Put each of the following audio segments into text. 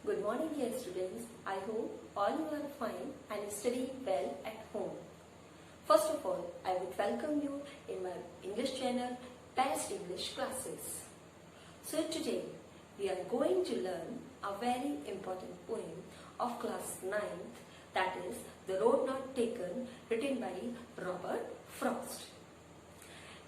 Good morning, dear students. I hope all you are fine and studying well at home. First of all, I would welcome you in my English channel, Best English Classes. So today, we are going to learn a very important poem of class 9th, that is The Road Not Taken, written by Robert Frost.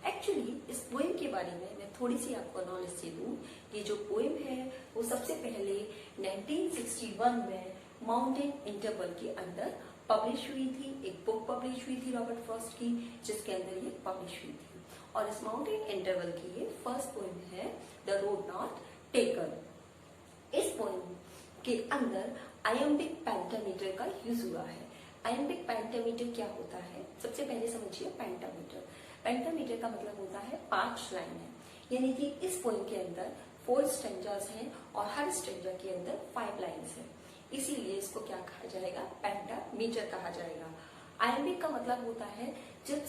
Actually इस poem के बारे में मैं थोड़ी सी आपको knowledge दे दूं। ये जो पोएम है वो सबसे पहले 1961 में माउंटेन इंटरवल के अंदर पब्लिश हुई थी। एक बुक पब्लिश हुई थी रॉबर्ट फ्रॉस्ट की, जिसके अंदर ये पब्लिश हुई थी। और इस माउंटेन इंटरवल की ये फर्स्ट पोएम है द रोड नॉट टेकन। इस पोएम के अंदर आयम्बिक पेंटामीटर का यूज हुआ है। आयम्बिक पेंटामीटर क्या होता है? सबसे पहले समझिए पेंटामीटर। पेंटामीटर का मतलब होता है 5 लाइन है, यानी कि इस पोएम के अंदर 4 स्टेंजास हैं और हर स्टेंजा के अंदर 5 लाइन्स हैं, इसीलिए इसको क्या कहा जाएगा? पेंटामीटर कहा जाएगा। आयम्बिक का मतलब होता है जब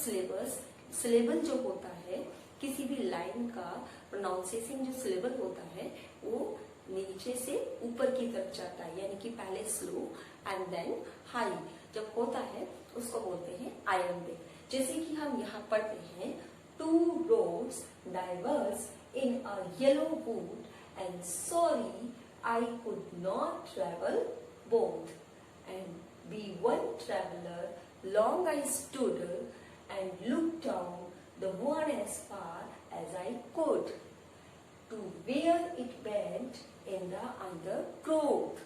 सिलेबल जो होता है किसी भी लाइन का प्रोनाउंसिएशन जो सिलेबल होता है वो नीचे से ऊपर की तरफ जाता है, यानी कि पहले स्लो एंड देन हाई जब होता है उसको बोलते हैं आयम्बिक। जैसे कि हम यहाँ पढ़ते हैं, 2 roads diverge in a yellow wood, and sorry I could not travel both. And be one traveler, long I stood and looked down the one as far as I could, to where it went in the undergrowth.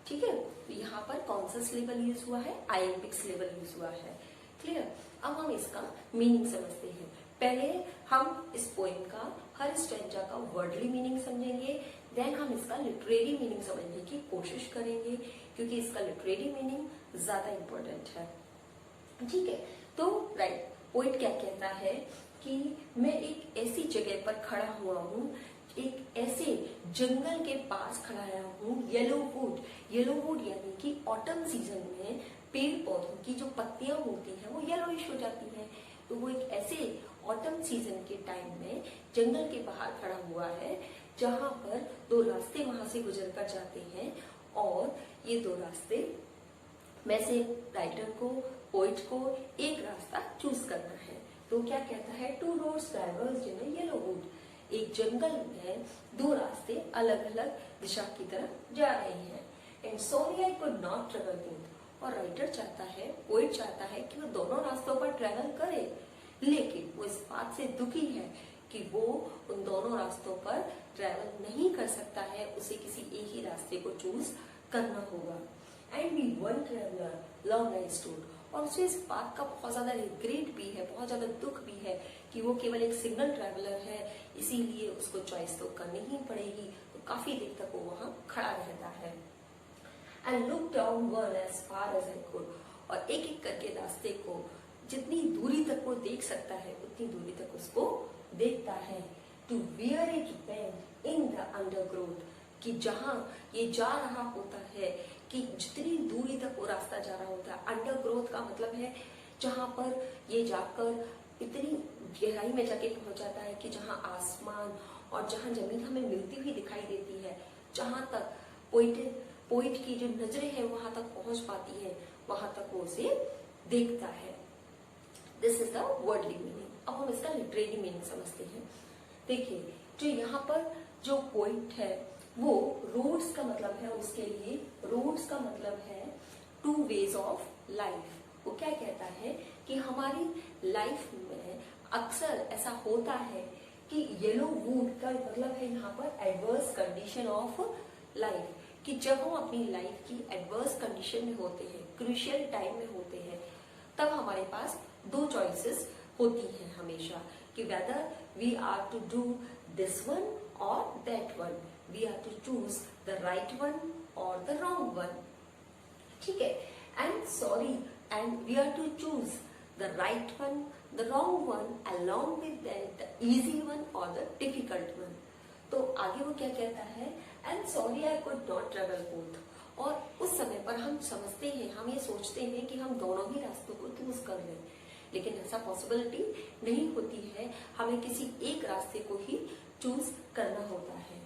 ठीक है, तो यहाँ पर कौन सा syllable use हुआ है? Iambic syllable use हुआ है। क्लियर? अब हम इसका मीनिंग समझते हैं। पहले हम इस पोएम का हर स्टेंजा का वर्डली मीनिंग समझेंगे, देन हम इसका लिटरेरी मीनिंग समझने की कोशिश करेंगे, क्योंकि इसका लिटरेरी मीनिंग ज्यादा इम्पोर्टेंट है। ठीक है, तो राइट, पोएट क्या कहता है कि मैं एक ऐसी जगह पर खड़ा हुआ हूँ, एक ऐसे जंगल के पास खड़ा हूँ। येलो वुड यानी कि ऑटम सीजन में पेड़ पौधों की जो पत्तियां होती हैं वो येलोइश हो जाती हैं, तो वो एक ऐसे ऑटम सीजन के टाइम में जंगल के बाहर खड़ा हुआ है जहां पर 2 रास्ते वहां से गुजर कर जाते हैं, और ये 2 रास्ते में से राइटर को, पोइट को एक रास्ता चूज करना है। तो क्या कहता है? 2 roads diverged in a yellow wood। एक जंगल में 2 रास्ते अलग अलग दिशा की तरफ जा रहे हैं। And sorry I could not travel both. और राइटर चाहता है, पोएट चाहता है कि वो दोनों रास्तों पर ट्रेवल करे, लेकिन वो इस बात से दुखी है कि वो उन दोनों रास्तों पर ट्रेवल नहीं कर सकता है, उसे किसी एक ही रास्ते को चूज करना होगा। And be one traveller long I stood. और उसे इस बात का बहुत ज्यादा रिग्रेट भी है, बहुत ज्यादा दुख भी है कि वो केवल एक सिंगल ट्रेवलर है, इसीलिए उसको चॉइस तो करनी ही पड़ेगी। तो काफी देर तक वो वहां खड़ा रहता है। And look down one as far as I could. और एक एक करके रास्ते को जितनी दूरी तक वो देख सकता है उतनी दूरी तक उसको देखता है। To where it went in the undergrowth, कि जहां ये जा रहा होता है, कि जितनी दूरी तक वो रास्ता जा रहा होता है। अंडरग्रोथ का मतलब है जहां पर ये जाकर इतनी गहराई में जाके पहुंच जाता है कि जहां आसमान और जहां जमीन हमें मिलती हुई दिखाई देती है, जहां तक पोइट की जो नजरें हैं वहां तक पहुंच पाती है, वहां तक वो उसे देखता है। This is the worldly meaning. अब हम इसका लिटरेरी मीनिंग समझते हैं। देखिए, जो यहाँ पर जो पोइट है वो रोड्स का मतलब है, उसके लिए रोड्स का मतलब है 2 ways ऑफ लाइफ। वो क्या कहता है कि हमारी लाइफ में अक्सर ऐसा होता है कि येलो वुड का मतलब है यहाँ पर एडवर्स कंडीशन ऑफ लाइफ, कि जब हम अपनी लाइफ की एडवर्स कंडीशन में होते हैं, क्रूशियल टाइम में होते हैं, तब हमारे पास 2 चॉइसेस होती हैं हमेशा, कि whether we are to do this one और that one, we are to choose the right one और द रॉन्ग वन। ठीक है, and sorry and we are to choose the right one, the wrong one, along with that the easy one और the difficult one. तो आगे वो क्या कहता है? And sorry I could not travel both. और उस समय पर हम समझते हैं, हम ये सोचते हैं कि हम दोनों ही रास्तों को चूज कर लें, लेकिन ऐसा पॉसिबिलिटी नहीं होती है, हमें किसी एक रास्ते को ही चूज करना होता है।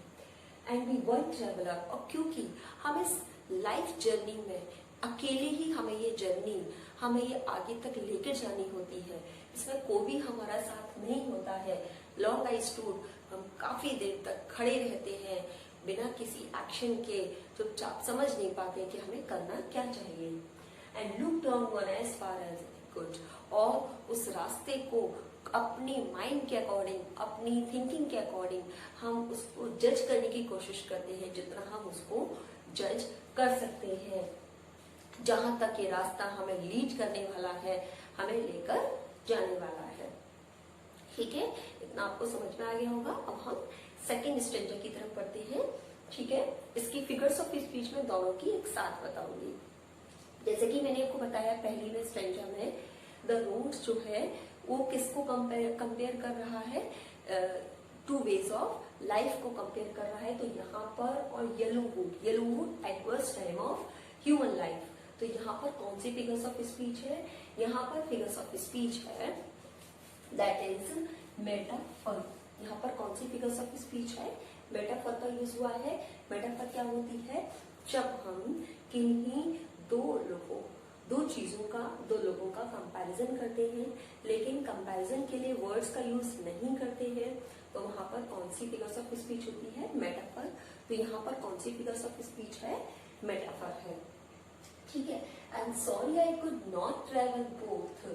एंड वी वन ट्रेवलर, और क्योंकि हम इस लाइफ जर्नी में अकेले ही हमें ये जर्नी, हमें ये आगे तक लेकर जानी होती है, इसमें कोई भी हमारा साथ नहीं होता है। लॉन्ग आई स्टूड, हम काफी देर तक खड़े रहते हैं बिना किसी एक्शन के, चुपचाप समझ नहीं पाते कि हमें करना क्या चाहिए। And look down one as far as good, और उस रास्ते को अपनी माइंड के अकॉर्डिंग, अपनी थिंकिंग के अकॉर्डिंग हम उसको जज करने की कोशिश करते हैं, जितना हम उसको जज कर सकते हैं। जहां तक ये रास्ता हमें लीड करने वाला है, हमें लेकर जाने वाला है। ठीक है, इतना आपको समझ में आ गया होगा। अब हम सेकेंड स्ट्रेंजर की तरफ बढ़ते हैं। ठीक है, इसकी फिगर्स ऑफ स्पीच में दोनों की एक साथ बताऊंगी। जैसे कि मैंने आपको बताया पहली में स्ट्रेंजर में द रोड्स जो है वो किसको कंपेयर कर रहा है, टू वेज ऑफ लाइफ को कंपेयर कर रहा है। तो यहाँ पर और yellow would adverse time of human life, तो यहाँ पर कौन सी फिगर्स ऑफ स्पीच है, यहाँ पर फिगर्स ऑफ स्पीच है दैट इज मेटाफर। यहाँ पर कौन सी फिगर्स ऑफ स्पीच है, मेटाफर का यूज हुआ है। मेटाफर क्या होती है, जब हम किन्हीं दो लोगों का कंपैरिजन करते हैं, लेकिन कंपैरिजन के लिए वर्ड्स का यूज नहीं करते हैं, तो वहां पर कौन सी फिगर्स ऑफ स्पीच होती है, मेटाफर। तो यहाँ पर कौन सी फिगर्स ऑफ स्पीच है, मेटाफर है। ठीक है, and sorry I could not travel both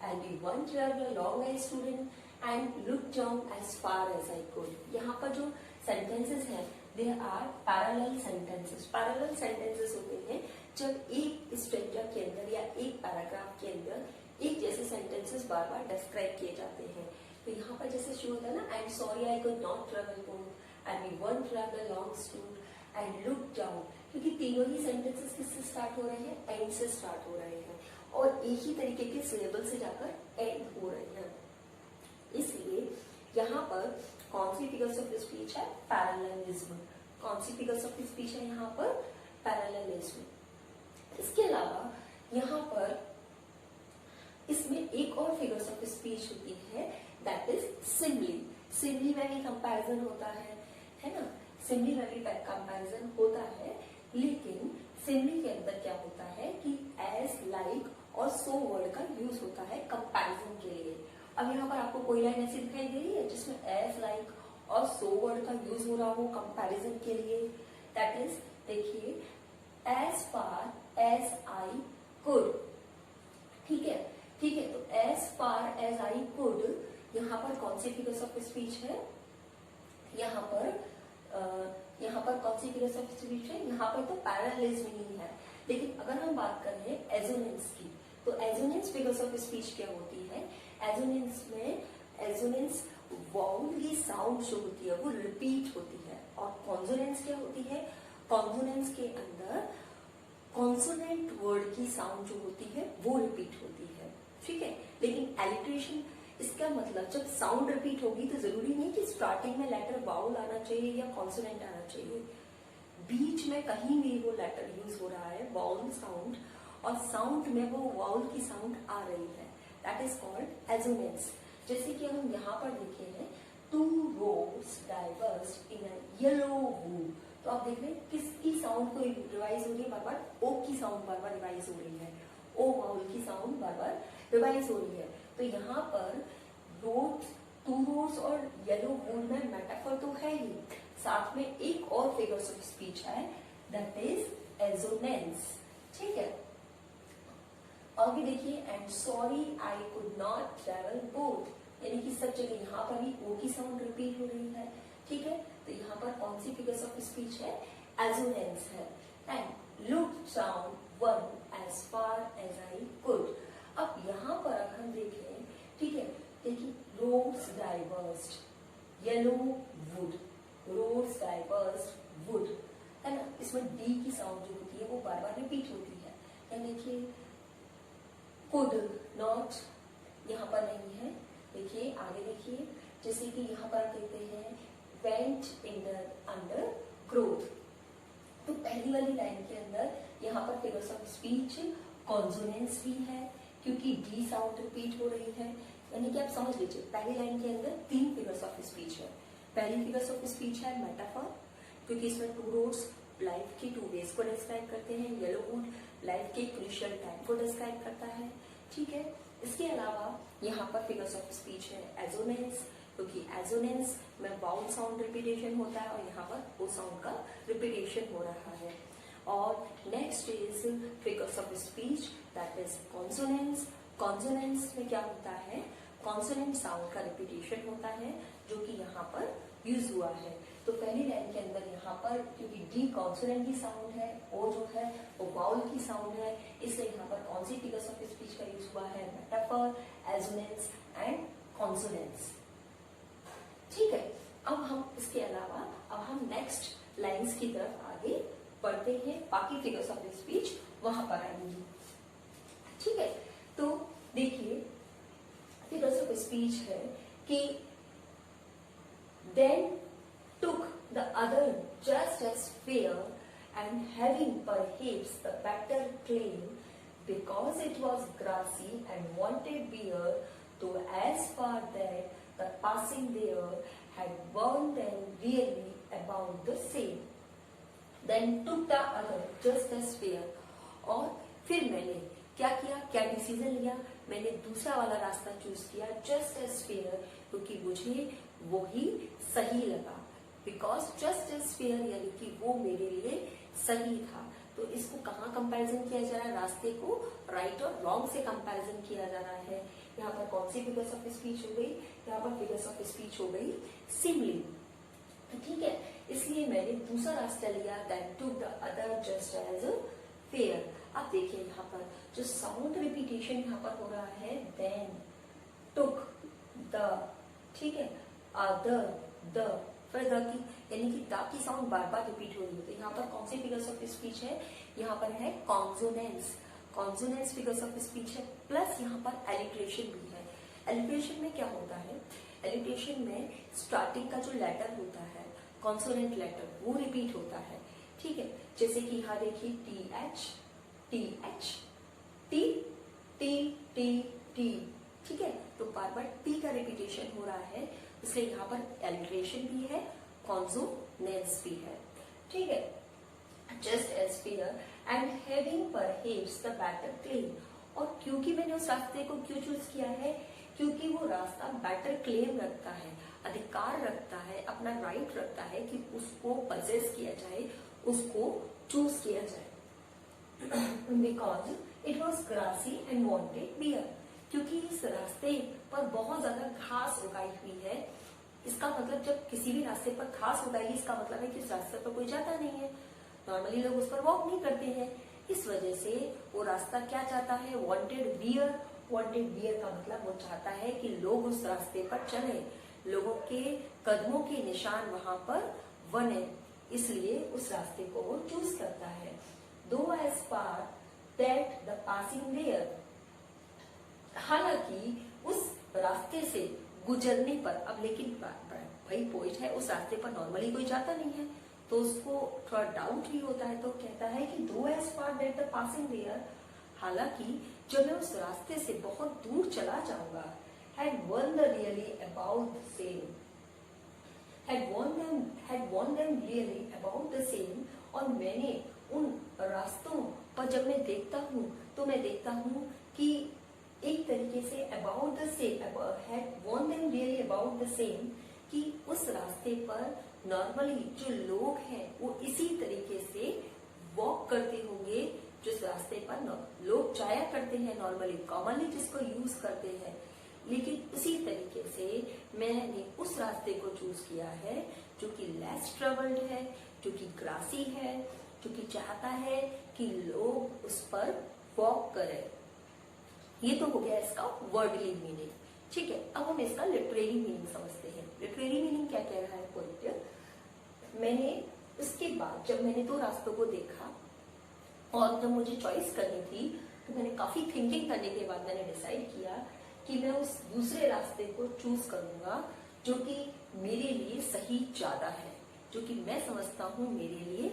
and we one travel long I student and look down as far as I could. यहाँ पर जो सेंटेंसेस हैं they are parallel sentences. Parallel sentences होते हैं जब एक स्ट्रेंजर के अंदर या एक पैराग्राफ के अंदर एक जैसे सेंटेंसेस बार बार डिस्क्राइब किए जाते हैं। तो यहाँ पर जैसे शुरू होता है ना, and sorry I could not travel both and we one travel long stood and look down, क्योंकि तीनों ही सेंटेंसेस किससे स्टार्ट हो रहे हैं, एंड से स्टार्ट हो रहे हैं और एक ही तरीके के सिलेबल से जाकर एंड हो रहे हैं। इसलिए यहाँ पर कौन सी फिगर्स ऑफ स्पीच है, पैरेललिज्म। कौन सी फिगर्स ऑफ स्पीच है यहाँ पर, पैरेललिज्म। इसके अलावा यहाँ पर इसमें एक और फिगर्स ऑफ स्पीच होती है दैट इज सिमिली। सिमिली में भी कंपैरिजन होता है ना, सिमिली में भी कंपैरिजन होता है, लेकिन सिमिली के अंदर क्या होता है कि एज, लाइक और सो वर्ड का यूज होता है कंपैरिजन के लिए। अब यहाँ पर आपको कोई लाइन ऐसी दिखाई दे रही है जिसमें एज, लाइक और सो वर्ड का यूज हो रहा हो कंपैरिजन के लिए, दैट इज देखिए as far as I could. ठीक है, तो as far as I could यहाँ पर कौन सी फिगर्स ऑफ स्पीच है, यहाँ पर कौन सी फिगर्स ऑफ स्पीच है, यहाँ पर तो पैरेललिज्म ही है। लेकिन अगर हम बात करें एजोनेंस की, तो एजोनेंस फिगर्स ऑफ स्पीच क्या होती है, एजोनेंस में एजोनेंस वाउल की साउंड जो होती है वो रिपीट होती है, और कॉन्सोनेंस क्या होती है, कॉन्सोनेंस के अंदर कॉन्सोनेंट वर्ड की साउंड जो होती है वो रिपीट होती है। ठीक है, लेकिन एलिट्रेशन, इसका मतलब जब साउंड रिपीट होगी तो जरूरी नहीं कि स्टार्टिंग में लेटर वाउल आना चाहिए या कॉन्सोनेंट आना चाहिए, बीच में कहीं भी वो लेटर यूज हो रहा है वाउल साउंड, और साउंड में वो वाउल की साउंड आ रही है, दैट इज कॉल्ड एजोनेंस। जैसे कि हम यहाँ पर देखे हैं two roads diverged in a yellow wood, तो आप देख रहे हैं किसकी साउंड को रिवाइज हो रही है, बार बार ओ की साउंड बार बार रिवाइज हो रही है, ओ वाउल की साउंड बार बार रिवाइज हो रही है। तो यहाँ पर रोड्स, टू रोड्स और येलो वूड में मेटाफर तो है ही, साथ में एक और फिगर्स ऑफ स्पीच है दैट इज एजोनेंस। ठीक है, आगे देखिए and sorry I could not travel both, यानी कि सब जगह यहाँ पर भी ओ की साउंड रिपीट हो रही है। ठीक है, तो यहाँ पर कौन सी फिगर्स ऑफ स्पीच है, एजोनेंस है। And look down one as far as I could. अब यहाँ पर अगर हम देखें, ठीक है, देखिए roads diverged yellow wood, roads diverged wood, है ना, इसमें डी की साउंड जो होती है वो बार बार रिपीट होती है। यानी देखिए कुड नॉट यहाँ पर नहीं है, देखिए आगे देखिए, जैसे कि यहाँ पर कहते हैं वेंट इन अंडर ग्रोथ, तो पहली वाली लाइन के अंदर यहाँ पर फिगर्स ऑफ स्पीच कॉन्सोनेंस भी है क्योंकि डी साउंड रिपीट हो रही है। यानी कि आप समझ लीजिए पहली लाइन के अंदर तीन फिगर्स ऑफ स्पीच है। पहली फिगर्स ऑफ स्पीच है मेटाफर, क्योंकि इसमें टू रोड्स लाइफ की टू वेज को डिस्क्राइब करते हैं। येलो वुड लाइफ के क्रूशियल टाइम को डिस्क्राइब करता है। ठीक है, इसके अलावा यहाँ पर फिगर्स ऑफ स्पीच है एजोनेंस, क्योंकि एजोनेंस में वाउल साउंड रिपीटेशन होता है और यहाँ पर ओ साउंड का रिपीटेशन हो रहा है। और next is figures of speech that is consonance. Consonance में क्या होता है, कॉन्सोनेंट साउंड का रिपीटेशन होता है जो कि यहाँ पर यूज हुआ है। तो पहली लाइन के अंदर यहाँ पर क्योंकि डी कॉन्सोनेंट की साउंड है, ओ जो है वो वाउल की साउंड है, इसलिए यहाँ पर कौन सी फिगर्स ऑफ स्पीच का यूज हुआ है, मेटाफर, एजोनेंस एंड कॉन्सोनेंस। ठीक है, अब हम इसके अलावा अब हम नेक्स्ट लाइंस की तरफ आगे बढ़ते हैं, बाकी फिगर्स ऑफ स्पीच वहां पर आएंगी। ठीक है, तो देखिए फिगर्स ऑफ स्पीच है कि then took the other just as fair and having perhaps the better claim because it was grassy and wanted beer, though as far that the passing there had warned them really about the same. Then took the other just as fair, और फिर मैंने क्या किया, क्या decision लिया, मैंने दूसरा वाला रास्ता चूज किया जस्ट एज फेयर, क्योंकि मुझे वही सही लगा। बिकॉज जस्ट एज फेयर यानी कि वो मेरे लिए सही था। तो इसको कहाँ कंपैरिजन किया जा रहा है, रास्ते को राइट और रॉन्ग से कंपैरिजन किया जा रहा है। यहाँ पर कौन सी फिगर्स ऑफ स्पीच हो गई, यहाँ पर फिगर्स ऑफ स्पीच हो गई सिमली। ठीक है, इसलिए मैंने दूसरा रास्ता लिया, that took the other just as fair. अब देखिए यहाँ पर जो साउंड रिपीटेशन यहाँ पर हो रहा है, देन टुक द, ठीक है, अदर द, फिर द की यानी कि the key sound bar bar repeat हो रही है। तो यहाँ पर कौन सी फिगर्स ऑफ स्पीच है, यहाँ पर है consonance. Consonance figures of speech है, प्लस यहाँ पर एलिट्रेशन भी है। एलिट्रेशन में क्या होता है, एलिट्रेशन में स्टार्टिंग का जो लेटर होता है कॉन्सोनेंट लेटर वो रिपीट होता है। ठीक है, जैसे कि यहाँ देखिए T H T H T T T T. ठीक है, तो बार बार टी का रिपीटेशन हो रहा है, इसलिए यहाँ पर एलिट्रेशन भी है, कॉन्सोनेंस भी है। ठीक है, just as fair and having perhaps the better claim. और क्योंकि मैंने उस रास्ते को क्यों चूज किया है, क्योंकि वो रास्ता बेटर क्लेम रखता है, अधिकार रखता है, अपना राइट रखता है कि उसको पजेस किया जाए, उसको चूज किया जाए। Because it was grassy and wanted wear, क्योंकि इस रास्ते पर बहुत ज्यादा घास उगाई हुई है। इसका मतलब जब किसी भी रास्ते पर घास उगाई, इसका मतलब है कि इस रास्ते पर कोई जाता नहीं है, नॉर्मली लोग उस पर वॉक नहीं करते हैं। इस वजह से वो रास्ता क्या चाहता है, वॉन्टेड बियर। वॉन्टेड बियर का मतलब वो चाहता है कि लोग उस रास्ते पर चले, लोगों के कदमों के निशान वहां पर बने, इसलिए उस रास्ते को वो चूज करता है। Though as for that the passing there, हालांकि उस रास्ते से गुजरने पर, अब लेकिन भाई पोइट है, उस रास्ते पर नॉर्मली कोई जाता नहीं है, तो उसको थोड़ा डाउट भी होता है, तो कहता है कि though as for that the passing there, हालांकि जब मैं उस रास्ते से बहुत दूर चला जाऊंगा, had won the really about the same, had won them really about the same, और मैंने उन रास्तों पर जब मैं देखता हूँ तो मैं देखता हूँ कि एक तरीके say about the same, had won them really about the same, कि उस रास्ते पर नॉर्मली जो लोग हैं वो इसी तरीके से वॉक करते होंगे, जिस रास्ते पर लोग जाया करते हैं नॉर्मली, कॉमनली जिसको यूज करते हैं। लेकिन उसी तरीके से मैंने उस रास्ते को चूज किया है जो कि लेस ट्रेवल्ड है, जो कि ग्रासी है, जो कि चाहता है कि लोग उस पर वॉक करें। ये तो हो गया इसका वर्डली मीनिंग। ठीक है, अब हम इसका लिटरेरी मीनिंग समझते हैं। लिटरेरी मीनिंग क्या कह रहा है पोएट, मैंने उसके बाद जब मैंने दो रास्तों को देखा और जब मुझे चॉइस करनी थी, तो मैंने काफी थिंकिंग करने के बाद मैंने डिसाइड किया कि मैं उस दूसरे रास्ते को चूज करूंगा जो कि मेरे लिए सही ज्यादा है, जो कि मैं समझता हूँ मेरे लिए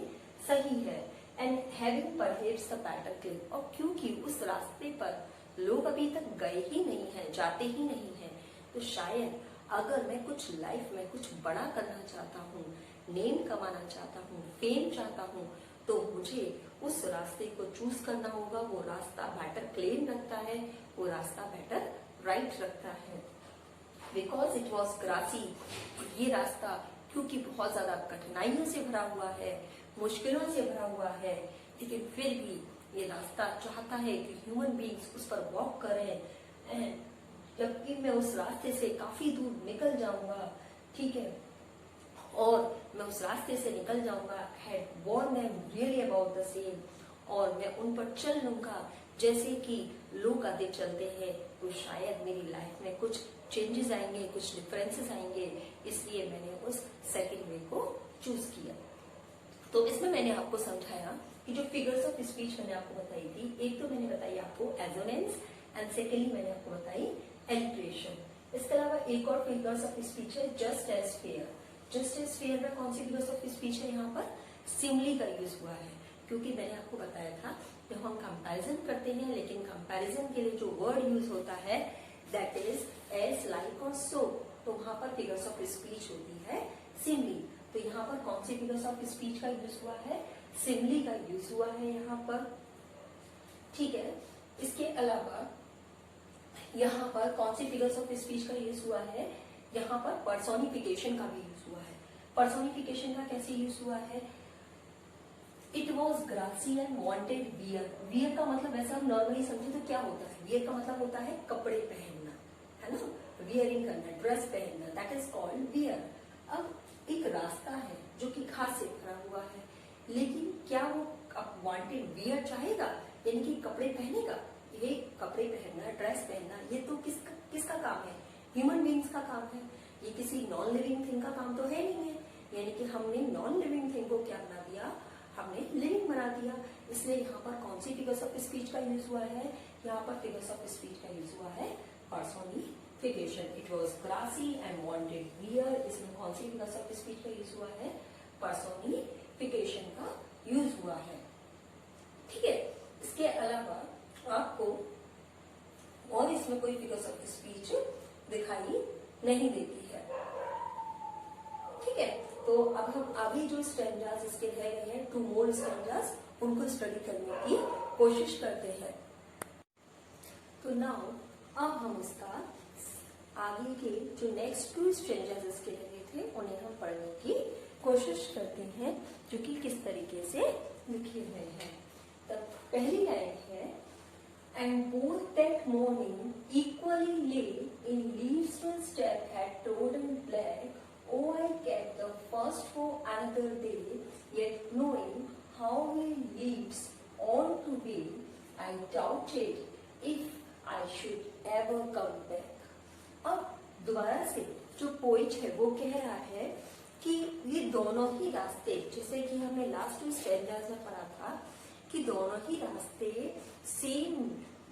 सही है। And having perhaps the better claim, और क्योंकि उस रास्ते पर लोग अभी तक गए ही नहीं हैं, जाते ही नहीं हैं, तो शायद अगर मैं कुछ लाइफ में कुछ बड़ा करना चाहता हूँ, नेम कमाना चाहता हूँ, फेम चाहता हूँ, तो मुझे उस रास्ते को चूज करना होगा। वो रास्ता बेटर क्लेम रखता है, वो रास्ता बेटर राइट रखता है। बिकॉज इट वॉज ग्रासी, ये रास्ता क्योंकि बहुत ज्यादा कठिनाइयों से भरा हुआ है, मुश्किलों से भरा हुआ है, लेकिन फिर भी ये रास्ता चाहता है कि ह्यूमन बीइंग्स उस पर वॉक करें। एंड जबकि मैं उस रास्ते से काफी दूर निकल जाऊंगा, ठीक है, और मैं उस रास्ते से निकल जाऊंगा, had worn them really about the same, और मैं उन पर चल लूंगा जैसे कि लोग आगे चलते हैं, तो शायद मेरी लाइफ में कुछ चेंजेस आएंगे, कुछ डिफरेंसेस आएंगे। इसलिए मैंने उस सेकंड वे को चूज किया। तो इसमें मैंने आपको समझाया कि जो फिगर्स ऑफ स्पीच मैंने आपको बताई थी, एक तो मैंने बताई आपको एजोनेंस एंड सेकेंडली मैंने आपको बताई एलिट्रेशन। इसके अलावा एक और फिगर्स ऑफ स्पीच है just as fair. Just as fair में कौन सी फिगर्स ऑफ स्पीच है? यहाँ पर सिमली का यूज हुआ है, क्योंकि मैंने आपको बताया था जब हम कंपैरिजन करते हैं, लेकिन कंपैरिजन के लिए जो वर्ड यूज होता है दैट इज एज, लाइक और सो, तो वहां पर फिगर्स ऑफ स्पीच होती है सिमली। तो यहाँ पर कौन सी फिगर्स ऑफ स्पीच का यूज हुआ है? सिमली का यूज हुआ है यहाँ पर, ठीक है। इसके अलावा यहाँ पर कौन सी फिगर्स ऑफ स्पीच का यूज हुआ है? यहाँ पर पर्सोनिफिकेशन का भी यूज हुआ है। पर्सोनिफिकेशन का कैसे यूज हुआ है? It was grassy and wanted wear. Wear का मतलब ऐसा हम नॉर्मली समझे तो क्या होता है? वियर का मतलब होता है कपड़े पहनना, है ना, वियरिंग करना, ड्रेस पहनना, दैट इज कॉल्ड वियर। अब एक रास्ता है जो कि घास से भरा हुआ है, लेकिन क्या वो अब वांटेड वियर चाहेगा, यानी कि कपड़े पहनेगा? ये कपड़े पहनना, ड्रेस पहनना, ये तो किसका काम है? ह्यूमन बीइंग्स का काम है। ये किसी नॉन लिविंग थिंग का काम तो है नहीं है। यानी कि हमने नॉन लिविंग थिंग को क्या बना दिया? हमने लिविंग बना दिया। इसलिए यहाँ पर कौन सी फिगर्स ऑफ स्पीच का यूज हुआ है? यहाँ पर फिगर्स ऑफ स्पीच का यूज हुआ है personification. It was grassy and wanted wear. इसमें कौन सी फिगर्स ऑफ स्पीच का यूज हुआ है? पर्सोनिफिकेशन का यूज हुआ है, ठीक है। इसके अलावा आपको और इसमें कोई फिगर्स ऑफ स्पीच दिखाई नहीं देती है, ठीक है। तो अब हम अभी जो स्टैंजास इसके रह गए हैं, 2 मोर स्टैंजास, उनको स्टडी करने की कोशिश करते हैं। तो नाउ अब हम उसका आगे के जो नेक्स्ट 2 स्टैंजास इसके लगे थे उन्हें हम पढ़ने की कोशिश करते हैं, जो कि किस तरीके से लिखे हुए हैं। तो पहली लाइन है, and both that morning equally lay in leaves one step had trodden black. Oh, I kept the first for another day, yet knowing how he leaves on to be, I doubted if I should ever come back. अब दोबारा से जो poet है वो कह रहा है कि ये दोनों ही रास्ते, जैसे कि हमने लास्ट 2 स्टैंजास में पढ़ा था कि दोनों ही रास्ते सेम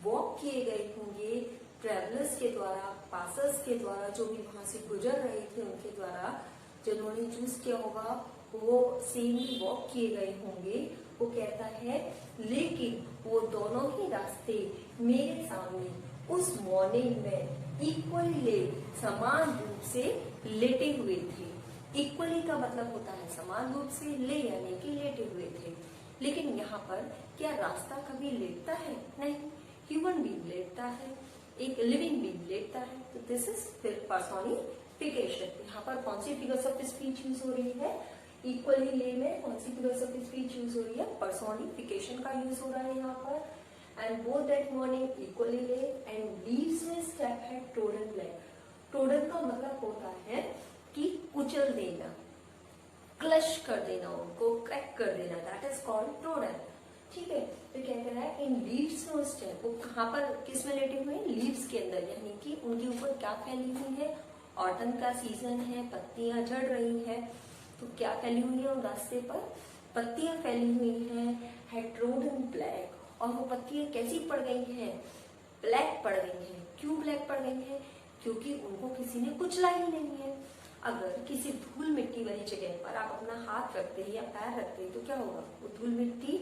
वॉक किए गए होंगे ट्रेवलर्स के द्वारा, पासर्स के द्वारा, जो भी वहां से गुजर रहे थे उनके द्वारा, जिन्होंने चूज किया होगा वो सेम ही वॉक किए गए होंगे। वो कहता है लेकिन वो दोनों ही रास्ते मेरे सामने उस मॉर्निंग में इक्वली समान रूप से लेटे हुए थे। इक्वली का मतलब होता है समान रूप से, ले यानी कि लेटे हुए थे। लेकिन यहाँ पर क्या रास्ता कभी लेटता है? नहीं, ह्यूमन बीइंग लेटता है, एक लिविंग बीइंग लेटता है। तो दिस इज फिर पर्सोनिफिकेशन। यहाँ पर कौन सी फिगर्स ऑफ स्पीच यूज हो रही है? इक्वली ले में कौन सी फिगर्स ऑफ स्पीच यूज हो रही है? पर्सोनिफिकेशन का यूज हो रहा है यहाँ पर। And both that morning equally ले एंड लीव्स में स्टेप है टोडन ब्लैक। टोडन का मतलब होता है कि कुचल देना, क्लश कर देना, उनको क्रैक कर देना, दैट इज कॉल्ड टोडन, ठीक है। तो क्या कह रहा है? इन लीव्स नो स्टेप, वो कहाँ पर किस में लेटे हुए हैं? लीव्स के अंदर, यानी कि उनके ऊपर क्या फैली हुई है? ऑटम का सीजन है, पत्तियां झड़ रही है, तो क्या फैली हुई है उन रास्ते पर? पत्तियां फैली हुई हैं, हेट्रोडन ब्लैक, और वो पत्तियां कैसी पड़ गई हैं? ब्लैक पड़ गई हैं। क्यों ब्लैक पड़ गई हैं? क्योंकि उनको किसी ने कुचला ही नहीं है। अगर किसी धूल मिट्टी वाली जगह पर आप अपना हाथ रखते हैं या पैर रखते हैं तो क्या होगा? वो धूल मिट्टी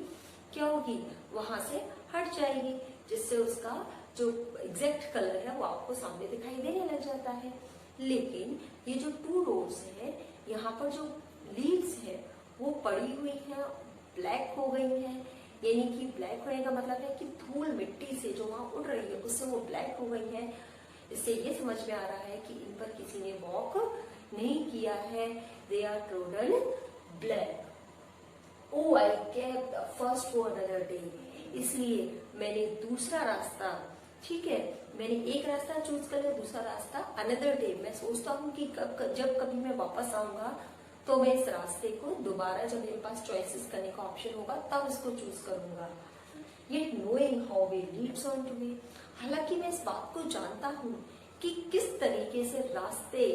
क्या होगी? वहां से हट जाएगी, जिससे उसका जो एग्जैक्ट कलर है वो आपको सामने दिखाई देने लग जाता है। लेकिन ये जो 2 रोड्स है, यहाँ पर जो लीव्स है वो पड़ी हुई हैं, ब्लैक हो गई हैं, यानी कि ब्लैक होने का मतलब है कि धूल मिट्टी से जो वहां उड़ रही है उससे वो ब्लैक हो गई है। इससे ये समझ में आ रहा है कि इन पर किसी ने वॉक नहीं किया है, they are trodden black. Oh I kept the first for another day, इसलिए मैंने दूसरा रास्ता, ठीक है, मैंने एक रास्ता चूज कर लिया, दूसरा रास्ता अनदर डे। मैं सोचता हूँ कि जब कभी मैं वापस आऊंगा तो मैं इस रास्ते को दोबारा, जब मेरे पास चॉइसेस करने का ऑप्शन होगा तब इसको चूज करूंगा। Yet knowing how way leads on to way, हालांकि मैं इस बात को जानता हूँ कि किस तरीके से रास्ते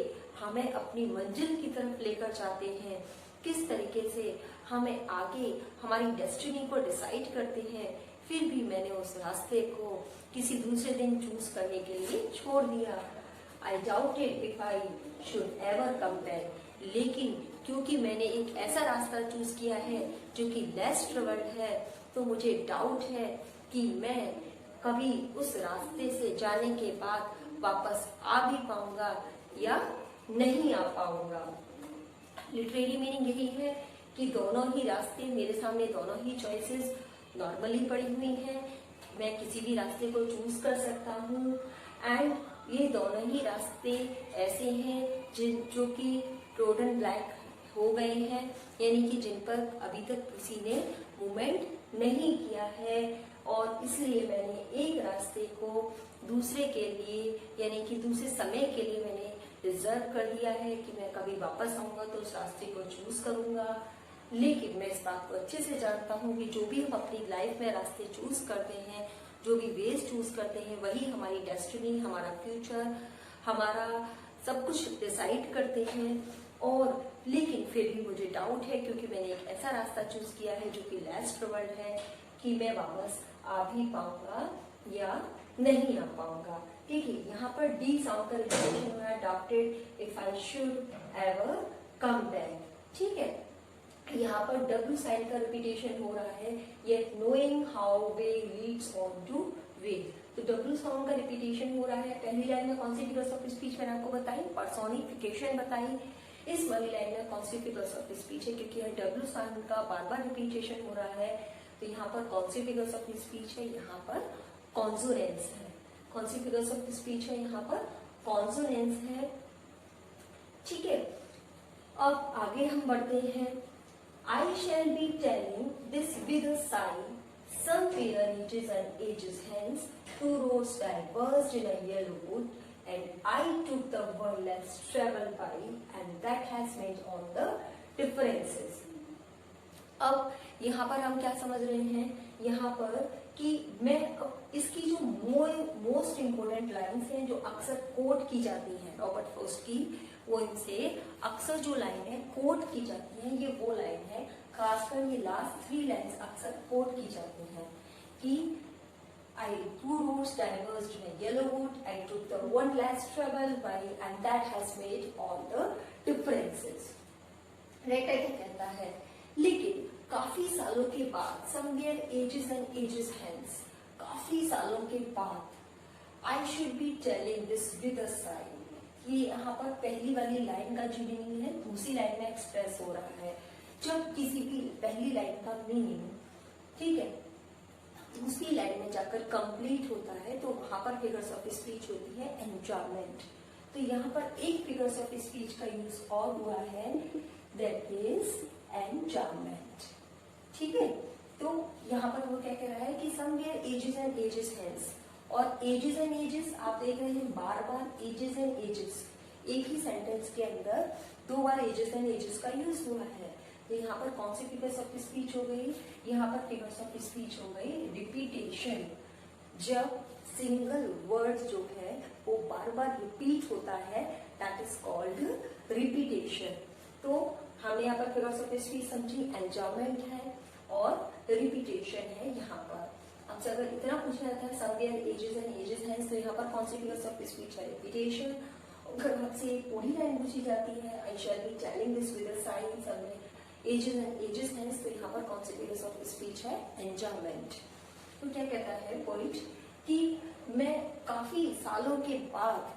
हमें अपनी मंजिल की तरफ लेकर जाते हैं, किस तरीके से हमें आगे हमारी डेस्टिनी को डिसाइड करते हैं, फिर भी मैंने उस रास्ते को किसी दूसरे दिन चूज करने के लिए छोड़ दिया। आई doubted if I should ever come back, लेकिन क्योंकि मैंने एक ऐसा रास्ता चूज किया है जो कि लेस ट्रेवल्ड है, तो मुझे डाउट है कि मैं कभी उस रास्ते से जाने के बाद वापस आ भी पाऊंगा या नहीं आ पाऊंगा। लिटरेरी मीनिंग यही है कि दोनों ही रास्ते मेरे सामने, दोनों ही चॉइसेस नॉर्मली पड़ी हुई हैं, मैं किसी भी रास्ते को चूज कर सकता हूँ। एंड ये दोनों ही रास्ते ऐसे हैं जो कि ट्रोडन ब्लैक हो गए हैं, यानी कि जिन पर अभी तक किसी ने मूवमेंट नहीं किया है, और इसलिए मैंने एक रास्ते को दूसरे के लिए, यानी कि दूसरे समय के लिए मैंने रिजर्व कर दिया है कि मैं कभी वापस आऊंगा तो उस रास्ते को चूज करूंगा। लेकिन मैं इस बात को अच्छे से जानता हूँ कि जो भी हम अपनी लाइफ में रास्ते चूज करते हैं, जो भी वेज चूज करते हैं, वही हमारी डेस्टिनी, हमारा फ्यूचर, हमारा सब कुछ डिसाइड करते हैं। और लेकिन फिर भी मुझे डाउट है, क्योंकि मैंने एक ऐसा रास्ता चूज किया है जो कि लेस ट्रेवल्ड है, कि मैं वापस आ भी पाऊंगा या नहीं आ पाऊंगा। ठीक है, यहाँ पर डी साउंड का रिपीटेशन हो रहा है, doubted if I should ever come back. ठीक है, यहाँ पर डब्ल्यू साइन का रिपीटेशन हो रहा है, yet knowing how way Leeds on two way. तो डब्ल्यू साउंड का रिपीटेशन हो रहा है। पहली लाइन में कौन सी फिगर्स ऑफ स्पीच मैंने आपको बताई, पर्सोनिफिकेशन बताई। इस वाली लाइन में कौन सी फिगर्स ऑफ स्पीच है, क्योंकि यह डब्ल्यू साउंड का बार बार रिपीटेशन हो रहा है, तो यहाँ पर कौन सी फिगर्स ऑफ स्पीच है, यहाँ पर कॉन्सोनेंस है। कौन सी फिगर्स ऑफ स्पीच है, यहाँ पर कॉन्सोनेंस है। ठीक है, अब आगे हम बढ़ते हैं। I shall be telling this with a sigh, somewhere ages and ages hence, two roads diverged in a yellow wood, and I took the one less traveled by, and that has made all the differences. अब यहाँ पर हम क्या समझ रहे हैं, यहाँ पर कि मैं इसकी जो मोस्ट इम्पोर्टेंट लाइन्स हैं जो अक्सर कोट की जाती हैं रॉबर्ट फ्रॉस्ट की, वो इनसे अक्सर जो लाइन है कोट की जाती है, ये वो लाइन है, खासकर ये लास्ट 3 लाइन्स अक्सर कोट की जाती हैं कि I two roads diverged in a yellow wood, I took the one less traveled by, and that has made all the differences. Writer क्या कहता है, लेकिन काफी सालों के बाद, somewhere ages and ages hence, काफी सालों के बाद, I should be telling this with a sigh, ये यहाँ पर पहली वाली लाइन का जो मीनिंग है दूसरी लाइन में एक्सप्रेस हो रहा है। जब किसी भी पहली लाइन का मीनिंग, ठीक है, दूसरी लाइन में जाकर कंप्लीट होता है, तो वहां पर फिगर्स ऑफ स्पीच होती है एंजॉयमेंट। तो यहाँ पर एक फिगर्स ऑफ स्पीच का यूज और हुआ है, दैट इज एंजॉयमेंट। ठीक है, तो यहाँ पर वो क्या कह रहा है कि somewhere ages and ages hence, और एजेस एंड एजेस आप देख रहे हैं बार बार एजेस एंड एजेस, एक ही सेंटेंस के अंदर 2 बार एजेस एंड एजेस का यूज हुआ है। तो यहाँ पर कौन सी फिगर्स ऑफ स्पीच हो गई, यहाँ पर फिगर्स ऑफ स्पीच हो गई रिपीटेशन। जब सिंगल वर्ड जो है वो बार बार रिपीट होता है, दैट इज कॉल्ड रिपीटेशन। तो हमने यहाँ पर फिगर्स ऑफ स्पीच समझी, एंजॉयमेंट है और रिपीटेशन है। यहाँ पर आपसे अगर इतना पूछा जाता है समवेयर एजेस एंड एजेस हैं, तो यहाँ पर कौन सी फिगर्स ऑफ स्पीच है, रिपीटेशन। अगर आपसे पूरी लाइन पूछी जाती है, I shall be telling this with a sign, somewhere ages and ages हैं, तो यहाँ पर कौन सी फिगर्स ऑफ स्पीच है, एंजॉयमेंट। तो क्या कहता है पॉइंट कि मैं काफी सालों के बाद,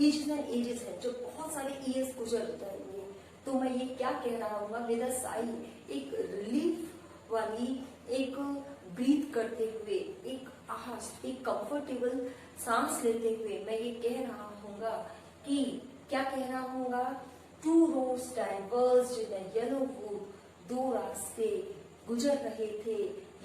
एजेस एंड एजेस है, जो बहुत सारे ईयर्स गुजर जाएंगे, तो मैं ये क्या कह रहा हूँ, विद अ साई, एक रिलीफ वाली, एक ब्रीथ करते हुए, एक आहस, एक कंफर्टेबल सांस लेते हुए मैं ये कह रहा हूँगा कि क्या कह रहा हूँगा, to roads diverged in a yellow would, दो रास्ते गुजर रहे थे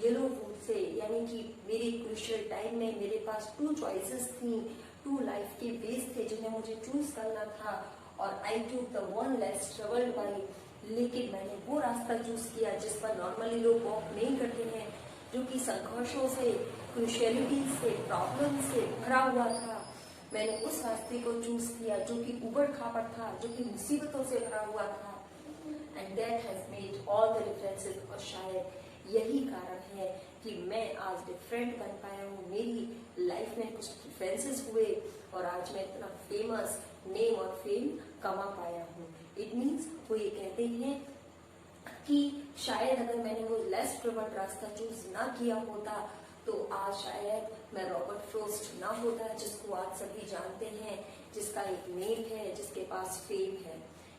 येलो वुड से, यानी कि मेरे क्रूशियल टाइम में मेरे पास टू चॉइसेस थी, टू लाइफ के वेज थे जिन्हें मुझे चूज करना था, और I took the one less travelled by, लेकिन मैंने वो रास्ता चूज किया जिस पर नॉर्मली लोग वॉक नहीं करते हैं, जो कि संघर्षों से, क्रूशियलिटी से, प्रॉब्लम से भरा हुआ था। मैंने उस रास्ते को चूज किया जो कि उबड़ खाबड़ था, जो कि मुसीबतों से भरा हुआ था, and that has made all the differences. और शायद यही कारण है कि मैं आज डिफरेंट बन पाया हूँ, मेरी लाइफ में कुछ डिफरेंसेस हुए और आज मैं इतना फेमस नेम और फेम कमा पाया हूँ। इट मीन्स वो ये कहते हैं कि शायद अगर मैंने वो लेस ट्रेवल्ड रास्ता चूज ना किया होता तो आज शायद मैं रॉबर्ट फ्रॉस्ट ना होता, जिसको आज सभी जानते हैं, जिसका एक नेम है, जिसके पास फेम है।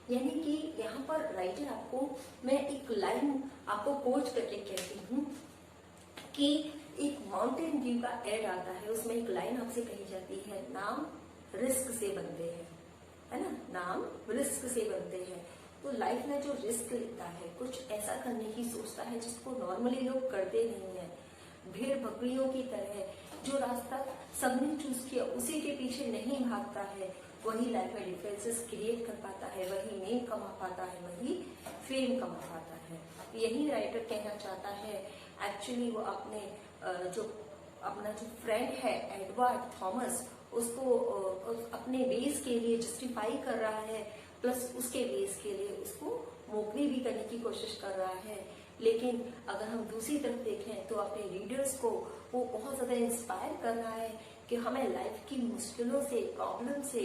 यानी कि यहाँ पर राइटर आपको, मैं एक लाइन आपको कोट करके कहती हूँ कि एक माउंटेन व्यू का एड आता है, उसमें एक लाइन आपसे कही जाती है, नाम रिस्क से बनते हैं, है ना, नाम रिस्क से बनते हैं। तो लाइफ में जो रिस्क लेता है, कुछ ऐसा करने की सोचता है जिसको नॉर्मली लोग करते नहीं है, भेड़ बकरियों की तरह जो रास्ता सबने चूज किया उसी के पीछे नहीं भागता है, वही लाइफ में डिफरेंसेस क्रिएट कर पाता है, वही नेम कमा पाता है, वही फेम कमा पाता है। यही राइटर कहना चाहता है। एक्चुअली वो अपना जो फ्रेंड है एडवर्ड थॉमस, उसको अपने बेस के लिए जस्टिफाई कर रहा है, प्लस उसके बेस के लिए उसको मोकरी भी करने की कोशिश कर रहा है। लेकिन अगर हम दूसरी तरफ देखें तो अपने रीडर्स को वो बहुत ज्यादा इंस्पायर कर रहा है कि हमें लाइफ की मुश्किलों से, प्रॉब्लम से,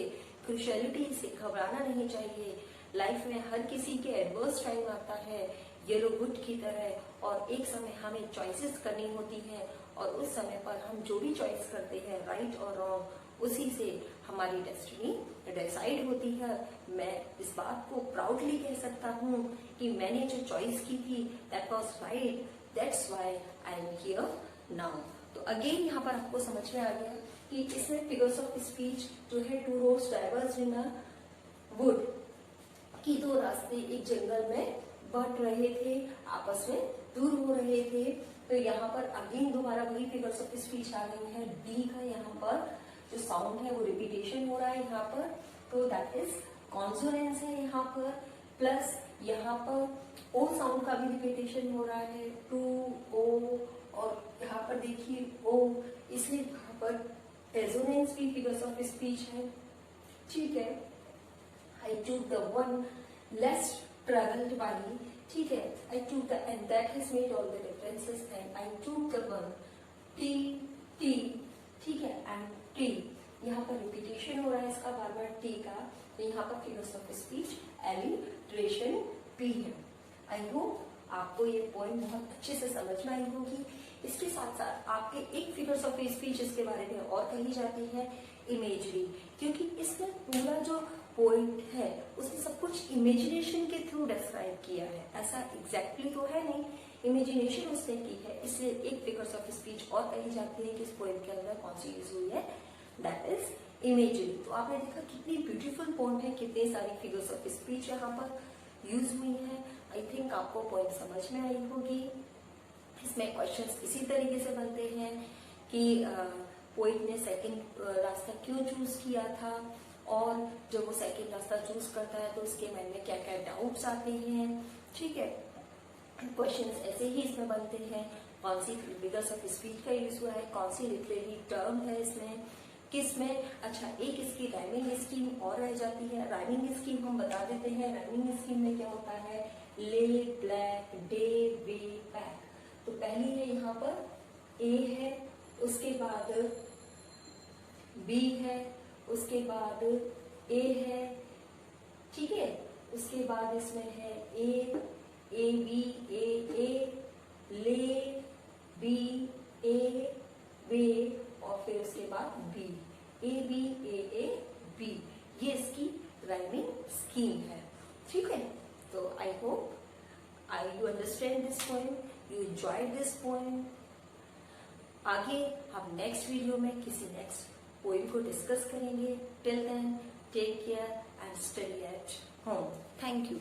क्रूशियलिटी से घबराना नहीं चाहिए। लाइफ में हर किसी के एडवर्स टाइम आता है येलो वुड की तरह, और एक समय हमें चॉइसेस करनी होती है, और उस समय पर हम जो भी चॉइस करते हैं, राइट और रॉन्ग, उसी से हमारी डेस्टिनी डिसाइड होती है। मैं इस बात को प्राउडली कह सकता हूँ कि मैंने जो चॉइस की थी that was right, that's why I am here now. तो अगेन यहाँ पर आपको समझ में आ गया कि इसमें फिगर्स ऑफ स्पीच जो है, two roads diverge in a wood, कि दो रास्ते एक जंगल में बट रहे थे, आपस में दूर हो रहे थे। तो यहाँ पर अगेन दोबारा वही फिगर्स ऑफ स्पीच आ गई है। डी का यहाँ पर जो साउंड है वो रिपीटेशन हो रहा है यहाँ पर, तो दैट इज कॉन्सोनेंस है यहाँ पर, प्लस यहाँ पर ओ साउंड का भी रिपीटेशन हो रहा है, टू ओ, और यहाँ पर देखिए ओ, इसलिए यहाँ पर एजोनेंस भी फिगर्स ऑफ स्पीच है। ठीक है, I took the one less travelled वाली, ठीक है, I took the, and that has made all the differences, and I took the one T T, ठीक है, एंड टी, यहाँ पर रिपीटेशन हो रहा है इसका बार बार टी का, तो यहाँ पर फिगर्स ऑफ स्पीच एलिट्रेशन पी है। आई होप आपको ये पॉइंट बहुत अच्छे से समझ में आई होगी। इसके साथ साथ आपके एक फिगर्स ऑफ स्पीच इसके बारे में और कही जाती है, इमेजरी, क्योंकि इसमें पूरा जो पॉइंट है उसमें सब कुछ इमेजिनेशन के थ्रू डिस्क्राइब किया है, ऐसा एग्जैक्टली तो है नहीं, इमेजिनेशन उसने की है, इसलिए एक फिगर्स ऑफ स्पीच और कही जाती है कि इस पोएम के अंदर कौन सी यूज हुई है, दैट इज इमेजरी। तो आपने देखा कितनी ब्यूटीफुल पोएम है, कितनी सारी फिगर्स ऑफ स्पीच यहाँ पर यूज हुई है। आई थिंक आपको पोएम समझ में आई होगी। इसमें क्वेश्चंस इसी तरीके से बनते हैं कि पोएट ने सेकंड रास्ता क्यों चूज किया था, और जब वो सेकंड रास्ता चूज करता है तो उसके मन में क्या क्या डाउट्स आते हैं। ठीक है, क्वेश्चंस ऐसे ही इसमें बनते हैं, कौन सी फिगर्स ऑफ स्पीच का यूज हुआ है, कौन सी लिटरेरी टर्म है इसमें, किस में, अच्छा एक इसकी राइमिंग स्कीम और रह जाती है। राइमिंग स्कीम हम बता देते हैं, राइमिंग स्कीम में क्या होता है, ले, ब्लैक, डे, वे, बैक। तो पहली है यहाँ पर ए है, उसके बाद बी है, उसके बाद ए है, ठीक है, उसके बाद इसमें है ए बी, ए, ले, बी, ए, वे, और फिर उसके बाद B, A B, A B, ये इसकी राइमिंग स्कीम है। ठीक है, So I hope you understand this poem, you enjoyed this poem. आगे हम नेक्स्ट वीडियो में किसी नेक्स्ट पोएम को डिस्कस करेंगे. Till then take care and study at home. Thank you.